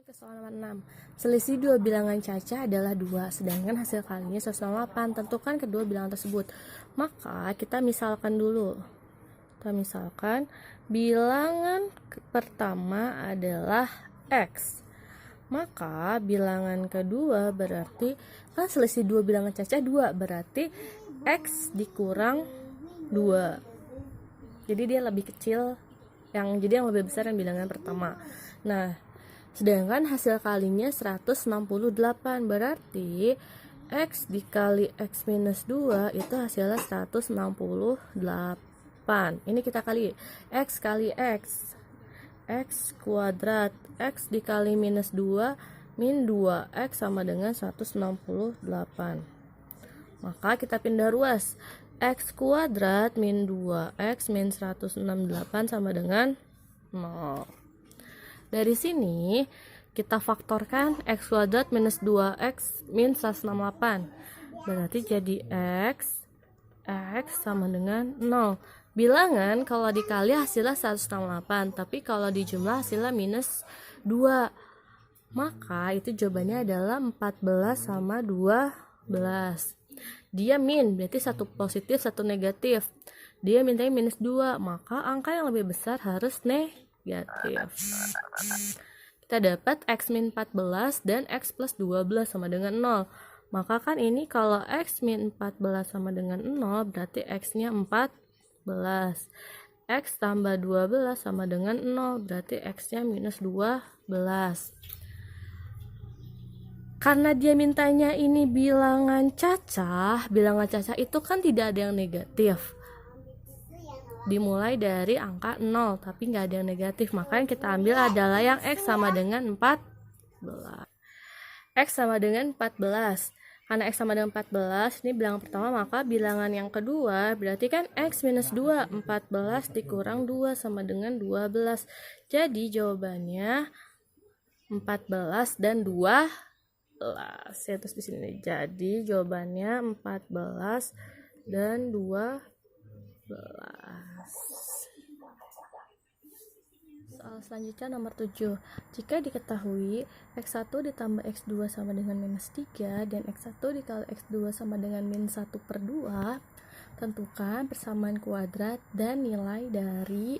Ke soal nomor 6. Selisih dua bilangan Caca adalah 2, sedangkan hasil kalinya 108. Tentukan kedua bilangan tersebut. Maka kita misalkan dulu. Kita misalkan bilangan pertama adalah X. Maka bilangan kedua berarti kan selisih dua bilangan Caca 2, berarti X dikurang 2. Jadi dia lebih kecil, jadi yang lebih besar yang bilangan pertama. Nah, sedangkan hasil kalinya 168, berarti X dikali X minus 2 itu hasilnya 168. Ini kita kali X kali X, X kuadrat, X dikali minus 2 min 2X sama dengan 168. Maka kita pindah ruas, X kuadrat min 2X min 168 sama dengan 0. Dari sini kita faktorkan X kuadrat minus 2X min 168. Berarti jadi X sama dengan 0. Bilangan kalau dikali hasilnya 168, tapi kalau dijumlah hasilnya minus 2. Maka itu jawabannya adalah 14 sama 12. Dia min, berarti satu positif, satu negatif. Dia mintanya minus 2, maka angka yang lebih besar harus negatif. Kita dapat X min 14 dan X plus 12 sama dengan 0. Maka kan ini kalau X min 14 sama dengan 0, berarti X-nya 14. X tambah 12 sama dengan 0, berarti X-nya minus 12. Karena dia mintanya ini bilangan cacah itu kan tidak ada yang negatif. Dimulai dari angka 0, tapi nggak ada yang negatif. Maka yang kita ambil adalah yang X sama dengan 14. X sama dengan 14. Karena X sama dengan 14, ini bilangan pertama, maka bilangan yang kedua berarti kan X minus 2. 14 dikurang 2 sama dengan 12. Jadi jawabannya 14 dan 2. Saya tulis di sini. Jadi jawabannya 14 dan 12. Soal selanjutnya nomor 7. Jika diketahui X1 ditambah X2 sama dengan minus 3 dan X1 dikali X2 sama dengan minus 1/2, tentukan persamaan kuadrat dan nilai dari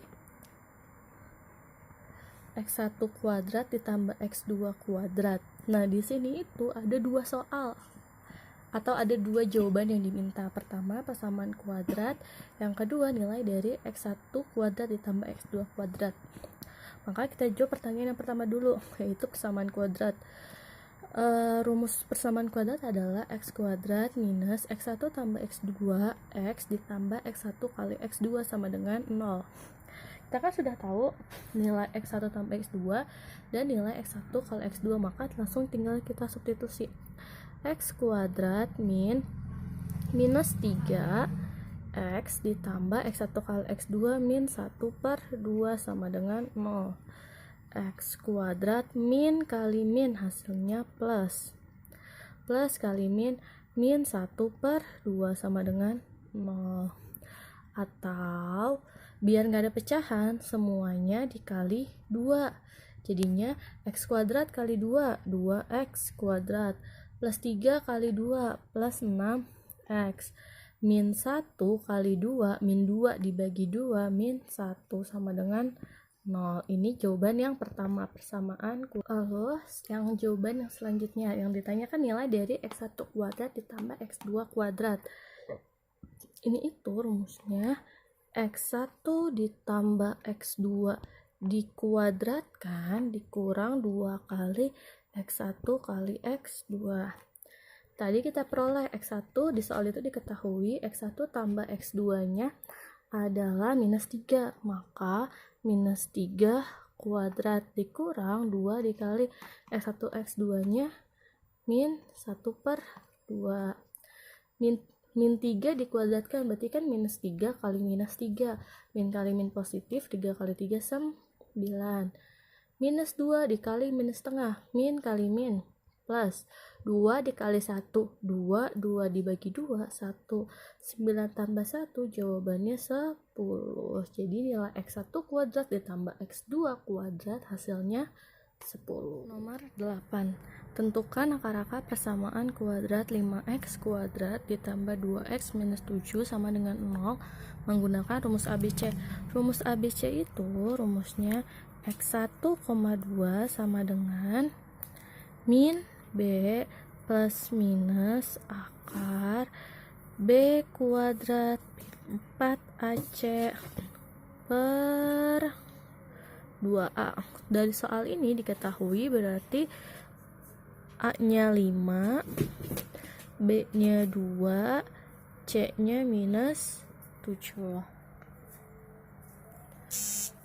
X1 kuadrat ditambah X2 kuadrat. Nah, di sini itu ada dua soal atau ada dua jawaban yang diminta. Pertama, persamaan kuadrat. Yang kedua, nilai dari X1 kuadrat ditambah X2 kuadrat. Maka kita jawab pertanyaan yang pertama dulu, yaitu persamaan kuadrat. Rumus persamaan kuadrat adalah X kuadrat minus X1 tambah X2 X ditambah X1 kali X2 sama dengan 0. Kita kan sudah tahu nilai X1 tambah X2 dan nilai X1 kali X2, maka langsung tinggal kita substitusi. X kuadrat min minus 3 X ditambah X1 kali X2 min 1/2 sama dengan 0. X kuadrat min kali min hasilnya plus. Plus kali min 1/2 sama dengan 0. Atau biar nggak ada pecahan, semuanya dikali 2. Jadinya X kuadrat kali 2, 2X kuadrat. Plus 3 kali 2, plus 6X. Min 1 kali 2, min 2 dibagi 2, min 1 sama dengan 0. Ini jawaban yang pertama, persamaan. Lalu yang jawaban yang selanjutnya, yang ditanyakan nilai dari X1 kuadrat ditambah X2 kuadrat. Ini itu rumusnya. X1 ditambah X2 dikuadratkan dikurang 2 kali X1 kali X2. Tadi kita peroleh X1, di soal itu diketahui X1 tambah X2 nya /adalah minus 3, maka minus 3 kuadrat dikurang 2 dikali X1 X2 nya min 1/2. Min 3 dikuadratkan berarti kan minus 3 kali minus 3. Min kali min positif, 3 kali 3 9. Minus 2 dikali minus setengah, min kali min plus 2 dikali 1, 2, 2 dibagi 2, 1. 9 tambah 1 jawabannya 10. Jadi nilai X1 kuadrat ditambah X2 kuadrat hasilnya 10. Nomor 8. Tentukan akar-akar persamaan kuadrat 5x kuadrat ditambah 2x minus 7 sama dengan 0 menggunakan rumus ABC. Rumus ABC itu rumusnya x1,2 sama dengan min B plus minus akar B kuadrat 4AC per 2A. Dari soal ini diketahui berarti A-nya 5, B-nya 2, C-nya minus 7.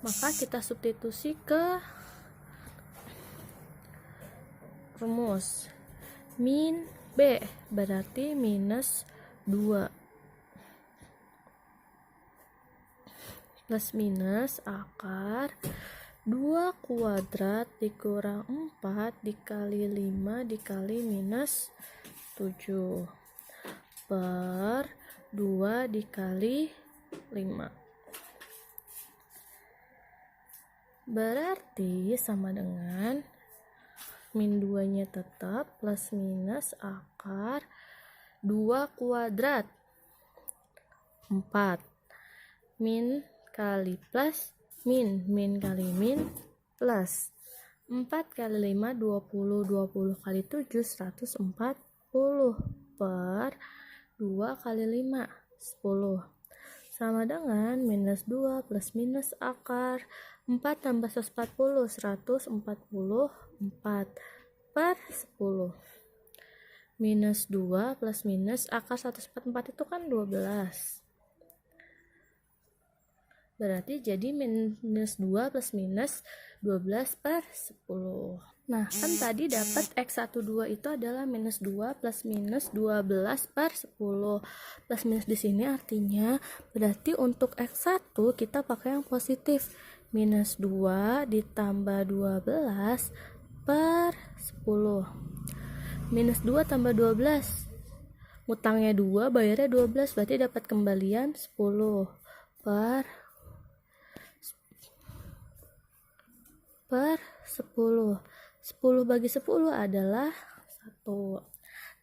Maka kita substitusi ke rumus. Min B berarti minus 2 plus minus akar 2 kuadrat dikurang 4 dikali 5 dikali minus 7 per 2 dikali 5. Berarti sama dengan min 2 nya tetap plus minus akar 2 kuadrat 4 min kali plus min kali min plus 4 kali 5 20 20 kali 7 140 per 2 kali 5 10 sama dengan minus 2 plus minus akar 4 tambah 140 144 per 10 minus 2 plus minus akar 144 itu kan 12. Berarti jadi minus 2 plus minus 12 per 10. Nah, kan tadi dapat X12 itu adalah minus 2 plus minus 12 per 10. Plus minus di sini artinya berarti untuk X1 kita pakai yang positif. Minus 2 ditambah 12 per 10. Minus 2 tambah 12. Utangnya 2, bayarnya 12, berarti dapat kembalian 10 per 10. 10 bagi 10 adalah 1.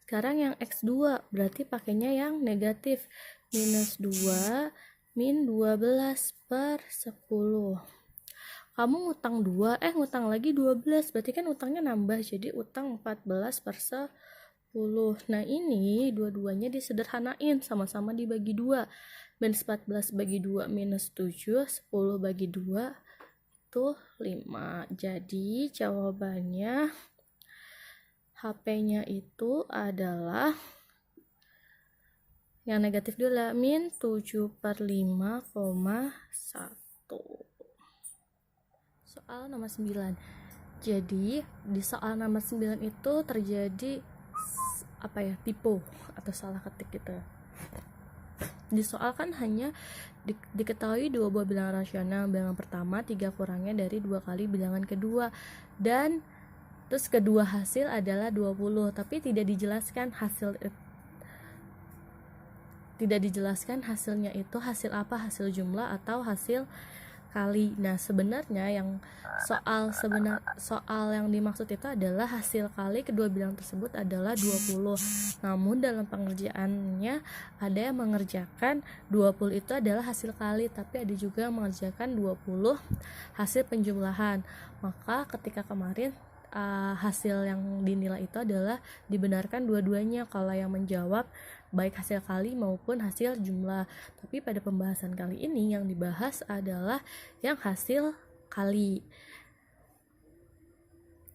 Sekarang yang X2 berarti pakainya yang negatif. Minus 2 min 12 per 10. Kamu ngutang 2, ngutang lagi 12, berarti kan utangnya nambah, jadi utang 14 per 10. Nah ini dua-duanya disederhanain, sama-sama dibagi 2. Minus 14 bagi 2 minus 7, 10 bagi 2 itu 5. Jadi jawabannya HP-nya itu adalah yang negatif dulu lah, min 7 per 5,1. Soal nomor 9. Jadi di soal nomor 9 itu terjadi typo atau salah ketik gitu. Di soal kan hanya diketahui dua buah bilangan rasional. Bilangan pertama 3 kurangnya dari 2 kali bilangan kedua, dan terus kedua hasil adalah 20, tapi tidak dijelaskan hasilnya itu hasil apa, hasil jumlah atau hasil kali. Nah, sebenarnya yang soal yang dimaksud itu adalah hasil kali kedua bilangan tersebut adalah 20. Namun dalam pengerjaannya ada yang mengerjakan 20 itu adalah hasil kali, tapi ada juga yang mengerjakan 20 hasil penjumlahan. Maka ketika kemarin hasil yang dinilai itu adalah dibenarkan dua-duanya kalau yang menjawab baik hasil kali maupun hasil jumlah. Tapi pada pembahasan kali ini yang dibahas adalah yang hasil kali.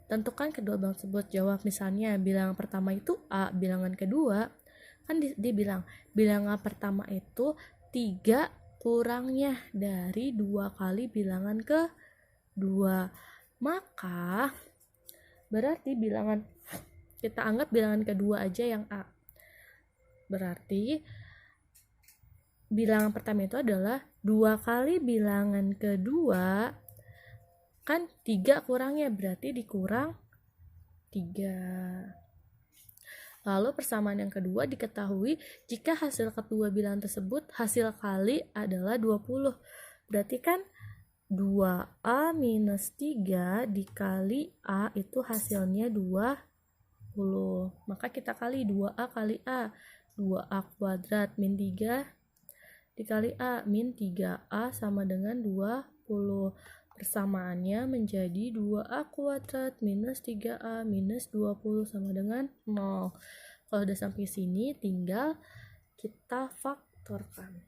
Tentukan kedua bilangan tersebut. Jawab misalnya bilangan pertama itu A, bilangan kedua kan dibilang bilangan pertama itu 3 kurangnya dari 2 kali bilangan kedua. Maka berarti kita anggap bilangan kedua aja yang A. Berarti bilangan pertama itu adalah 2 kali bilangan kedua, kan 3 kurangnya berarti dikurang 3. Lalu persamaan yang kedua diketahui jika hasil kedua bilangan tersebut hasil kali adalah 20. Berarti kan 2A minus 3 dikali A itu hasilnya 20. Maka kita kali 2A kali A. 2A kuadrat min 3 dikali A min 3A sama dengan 20. Persamaannya menjadi 2A kuadrat minus 3A minus 20 sama dengan 0. Kalau udah sampai sini tinggal kita faktorkan.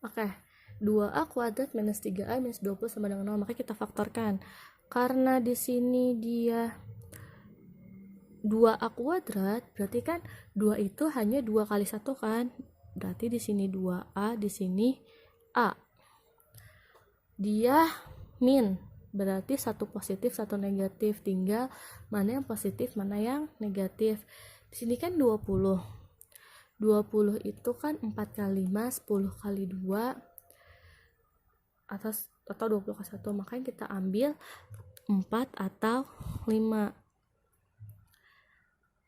Oke, 2A kuadrat minus 3A minus 20 sama dengan 0, maka kita faktorkan. Karena di sini dia 2A kuadrat, berarti kan 2 itu hanya 2 kali 1 kan? Berarti di sini 2A, di sini A. Dia min, berarti satu positif, satu negatif. Tinggal mana yang positif, mana yang negatif. Di sini kan 20. 20 itu kan 4 kali 5, 10 kali 2 atau 20 kali 1. Makanya kita ambil 4 atau 5.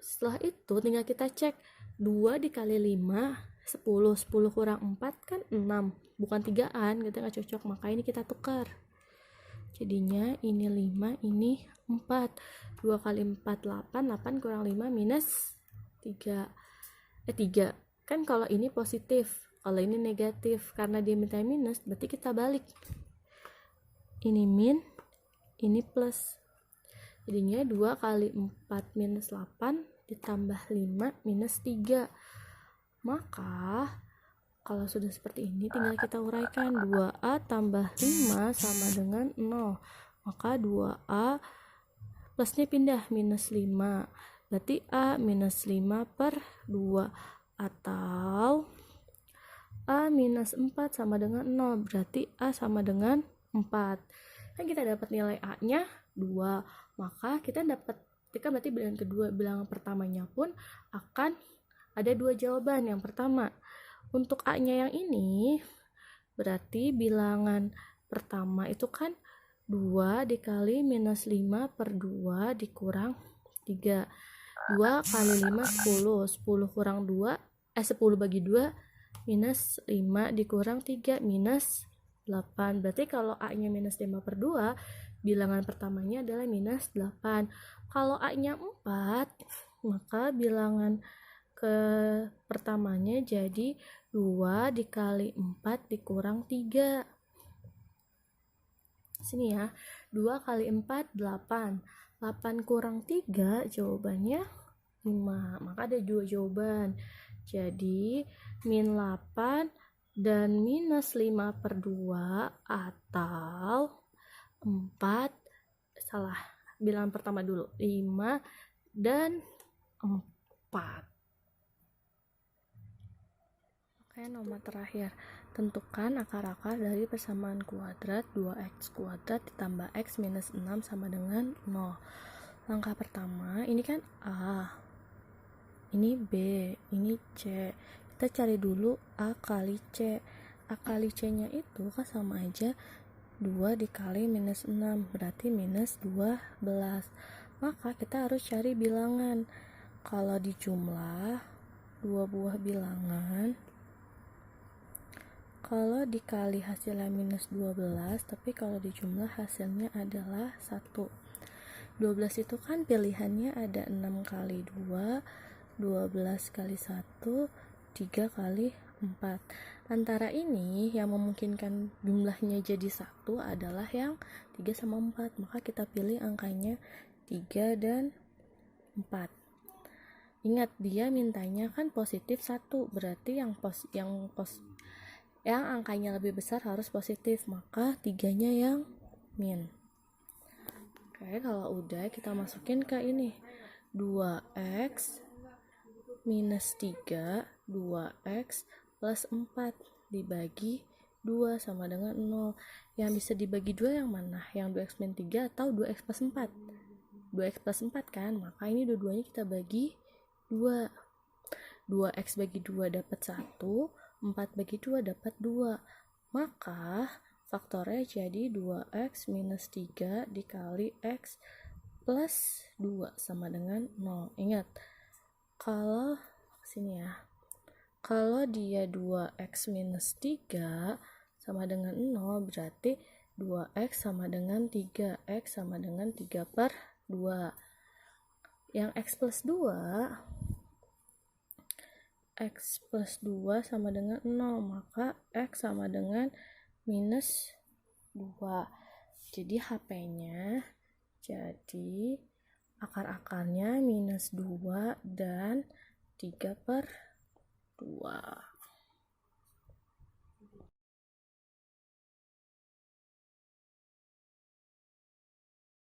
Setelah itu tinggal kita cek 2 dikali 5 10. 10 kurang 4 kan 6, bukan 3an, kita nggak cocok, maka ini kita tukar. Jadinya ini 5, ini 4. 2 kali 4 8, 8 kurang 5 minus 3. 3. Kan kalau ini positif, kalau ini negatif. Karena dia minta minus, berarti kita balik. Ini min, ini plus. Jadinya 2 kali 4 minus 8 ditambah 5 minus 3. Maka kalau sudah seperti ini tinggal kita uraikan. 2A tambah 5 sama dengan 0. Maka 2A plusnya pindah minus 5. Berarti A minus 5 per 2. Atau A minus 4 sama dengan 0. Berarti A sama dengan 4. Kan kita dapat nilai A-nya 2. Maka kita dapat, ketika berarti bilangan kedua, bilangan pertamanya pun akan ada 2 jawaban. Yang pertama, untuk A-nya yang ini, berarti bilangan pertama itu kan 2 dikali minus 5 per 2 dikurang 3. 2 kali 5 10. 10 kurang 2, 10 bagi 2 minus 5 dikurang 3 minus 8. Berarti kalau A-nya minus 5 per 2, bilangan pertamanya adalah minus 8. Kalau A-nya 4, maka bilangan pertamanya jadi 2 dikali 4 dikurang 3. Sini ya, 2 kali 4 8. 8 kurang 3 jawabannya 5. Maka ada 2 jawaban. Jadi min 8 dan minus 5 per 2 atau 4, salah, bilangan pertama dulu, 5 dan 4. Oke, nomor terakhir, tentukan akar-akar dari persamaan kuadrat 2x kuadrat ditambah x minus 6 sama dengan 0. Langkah pertama, ini kan A, ini B, ini C. Kita cari dulu A kali C. A kali C nya itu kan sama aja 2 dikali minus 6, berarti minus 12. Maka kita harus cari bilangan. Kalau dijumlah 2 buah bilangan, kalau dikali hasilnya minus 12, tapi kalau dijumlah hasilnya adalah 1. 12 itu kan pilihannya ada 6 kali 2, 12 kali 1, 3 kali 4. Antara ini yang memungkinkan jumlahnya jadi 1 adalah yang 3 sama 4. Maka kita pilih angkanya 3 dan 4. Ingat, dia mintanya kan positif 1, berarti yang angkanya lebih besar harus positif, maka 3-nya yang min. Oke, kalau udah kita masukin ke ini 2x minus 3, 2x plus 4 dibagi 2 sama dengan 0. Yang bisa dibagi 2 yang mana? Yang 2x min 3 atau 2x plus 4? 2x plus 4 kan, maka ini dua-duanya kita bagi 2. 2x bagi 2 dapat 1, 4 bagi 2 dapat 2. Maka faktornya jadi 2x minus 3 dikali x plus 2 sama dengan 0. Ingat, kalau sini ya, kalau dia 2x minus 3 sama dengan 0, berarti 2x sama dengan 3, x sama dengan 3 per 2. Yang x plus 2 sama dengan 0, maka x sama dengan minus 2. Jadi HP-nya jadi akar-akarnya minus 2 dan 3 per 2.